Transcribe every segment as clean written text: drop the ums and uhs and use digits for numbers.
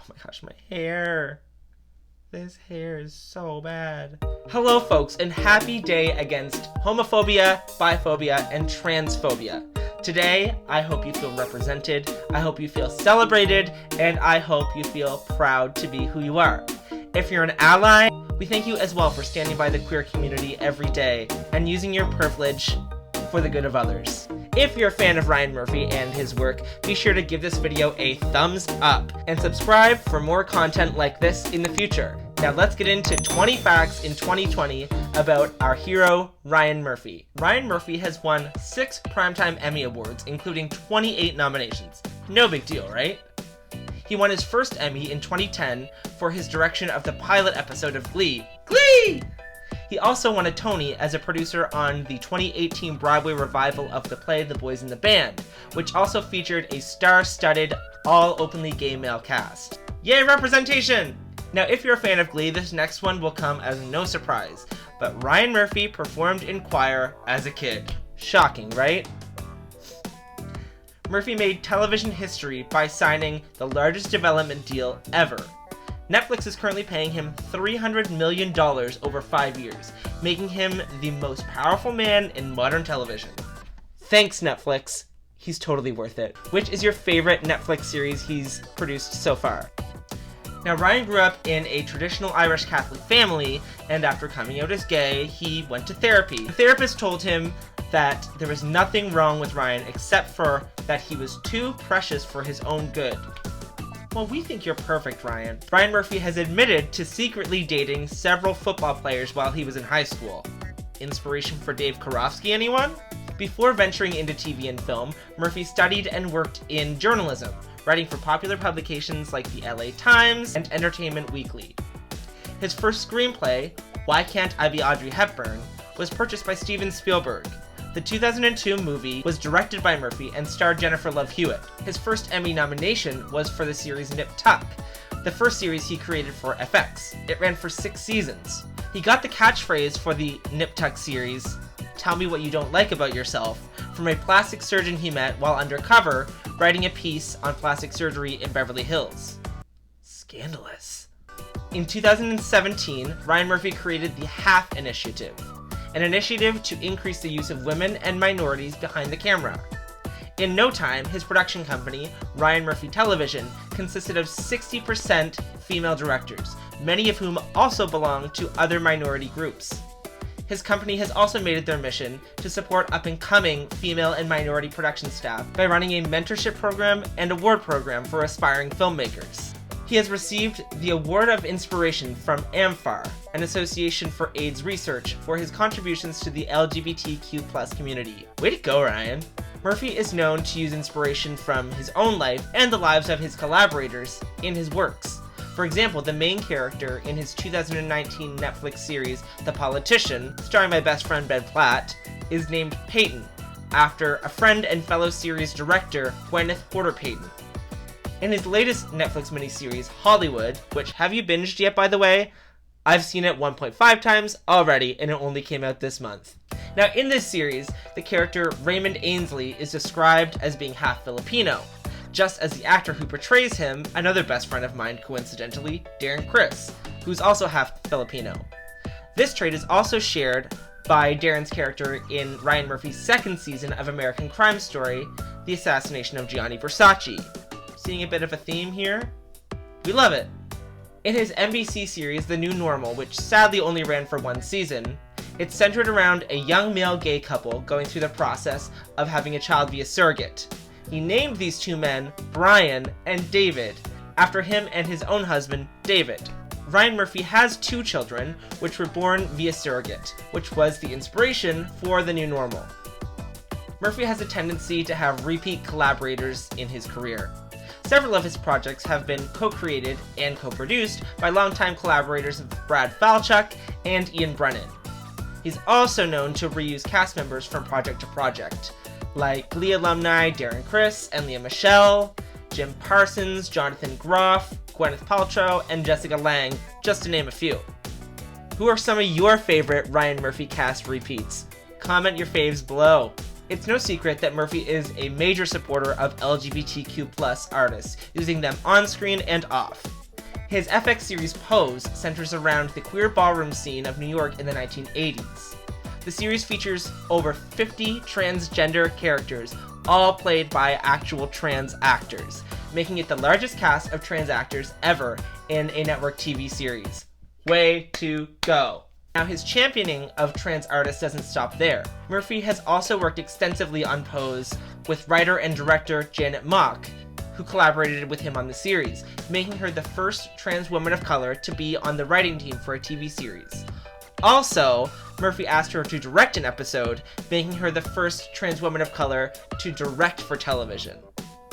my gosh, my hair. This hair is so bad. Hello folks, and happy day against homophobia, biphobia, and transphobia. Today, I hope you feel represented, I hope you feel celebrated, and I hope you feel proud to be who you are. If you're an ally, we thank you as well for standing by the queer community every day and using your privilege for the good of others. If you're a fan of Ryan Murphy and his work, be sure to give this video a thumbs up and subscribe for more content like this in the future. Now let's get into 20 facts in 2020 about our hero, Ryan Murphy. Ryan Murphy has won 6 Primetime Emmy Awards, including 28 nominations. No big deal, right? He won his first Emmy in 2010 for his direction of the pilot episode of GLEE. GLEE! He also won a Tony as a producer on the 2018 Broadway revival of the play The Boys in the Band, which also featured a star-studded, all openly gay male cast. Yay, representation! Now, if you're a fan of GLEE, this next one will come as no surprise, but Ryan Murphy performed in choir as a kid. Shocking, right? Murphy made television history by signing the largest development deal ever. Netflix is currently paying him $300 million over 5 years, making him the most powerful man in modern television. Thanks, Netflix. He's totally worth it. Which is your favorite Netflix series he's produced so far? Now, Ryan grew up in a traditional Irish Catholic family, and after coming out as gay, he went to therapy. The therapist told him that there was nothing wrong with Ryan except for that he was too precious for his own good. Well, we think you're perfect, Ryan. Ryan Murphy has admitted to secretly dating several football players while he was in high school. Inspiration for Dave Karofsky, anyone? Before venturing into TV and film, Murphy studied and worked in journalism, writing for popular publications like the LA Times and Entertainment Weekly. His first screenplay, Why Can't I Be Audrey Hepburn, was purchased by Steven Spielberg. The 2002 movie was directed by Murphy and starred Jennifer Love Hewitt. His first Emmy nomination was for the series Nip Tuck, the first series he created for FX. It ran for 6 seasons. He got the catchphrase for the Nip Tuck series, "Tell me what you don't like about yourself," from a plastic surgeon he met while undercover writing a piece on plastic surgery in Beverly Hills. Scandalous. In 2017, Ryan Murphy created the HALF Initiative, an initiative to increase the use of women and minorities behind the camera. In no time, his production company, Ryan Murphy Television, consisted of 60% female directors, many of whom also belong to other minority groups. His company has also made it their mission to support up-and-coming female and minority production staff by running a mentorship program and award program for aspiring filmmakers. He has received the Award of Inspiration from AMFAR, an association for AIDS research, for his contributions to the LGBTQ+ community. Way to go, Ryan! Murphy is known to use inspiration from his own life and the lives of his collaborators in his works. For example, the main character in his 2019 Netflix series, The Politician, starring my best friend Ben Platt, is named Peyton, after a friend and fellow series director, Gwyneth Porter Peyton. In his latest Netflix miniseries, Hollywood, which, have you binged yet, by the way? I've seen it 1.5 times already, and it only came out this month. Now, in this series, the character Raymond Ainsley is described as being half Filipino, just as the actor who portrays him, another best friend of mine, coincidentally, Darren Criss, who's also half Filipino. This trait is also shared by Darren's character in Ryan Murphy's second season of American Crime Story, The Assassination of Gianni Versace. Seeing a bit of a theme here? We love it! In his NBC series, The New Normal, which sadly only ran for 1 season, it's centered around a young male gay couple going through the process of having a child via surrogate. He named these 2 men Brian and David, after him and his own husband, David. Ryan Murphy has 2 children, which were born via surrogate, which was the inspiration for The New Normal. Murphy has a tendency to have repeat collaborators in his career. Several of his projects have been co-created and co-produced by longtime collaborators Brad Falchuk and Ian Brennan. He's also known to reuse cast members from project to project, like GLEE alumni Darren Criss and Leah Michelle, Jim Parsons, Jonathan Groff, Gwyneth Paltrow, and Jessica Lange, just to name a few. Who are some of your favorite Ryan Murphy cast repeats? Comment your faves below. It's no secret that Murphy is a major supporter of LGBTQ+ artists, using them on screen and off. His FX series Pose centers around the queer ballroom scene of New York in the 1980s. The series features over 50 transgender characters, all played by actual trans actors, making it the largest cast of trans actors ever in a network TV series. Way to go! Now, his championing of trans artists doesn't stop there. Murphy has also worked extensively on Pose with writer and director Janet Mock, who collaborated with him on the series, making her the first trans woman of color to be on the writing team for a TV series. Also, Murphy asked her to direct an episode, making her the first trans woman of color to direct for television.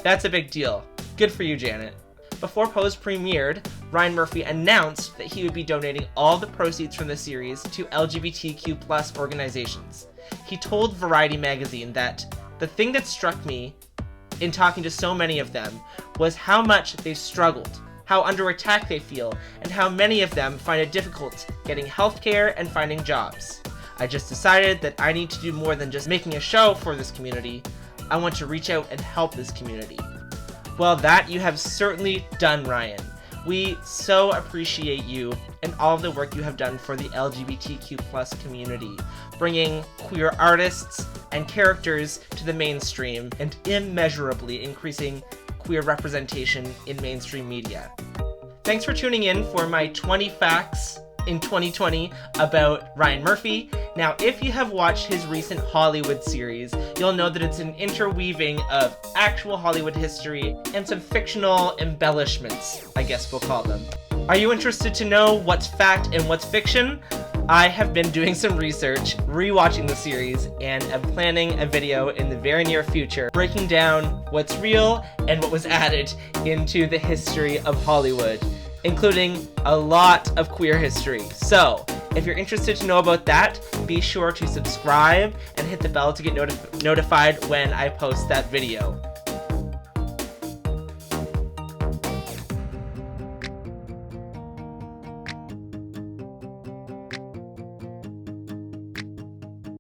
That's a big deal. Good for you, Janet. Before Pose premiered, Ryan Murphy announced that he would be donating all the proceeds from the series to LGBTQ+ organizations. He told Variety magazine that the thing that struck me in talking to so many of them was how much they've struggled, how under attack they feel, and how many of them find it difficult getting healthcare and finding jobs. I just decided that I need to do more than just making a show for this community. I want to reach out and help this community. Well, that you have certainly done, Ryan. We so appreciate you and all of the work you have done for the LGBTQ+ community, bringing queer artists and characters to the mainstream and immeasurably increasing queer representation in mainstream media. Thanks for tuning in for my 20 facts in 2020 about Ryan Murphy. Now, if you have watched his recent Hollywood series, you'll know that it's an interweaving of actual Hollywood history and some fictional embellishments, I guess we'll call them. Are you interested to know what's fact and what's fiction? I have been doing some research, rewatching the series, and am planning a video in the very near future breaking down what's real and what was added into the history of Hollywood, including a lot of queer history. So, if you're interested to know about that, be sure to subscribe and hit the bell to get notified when I post that video.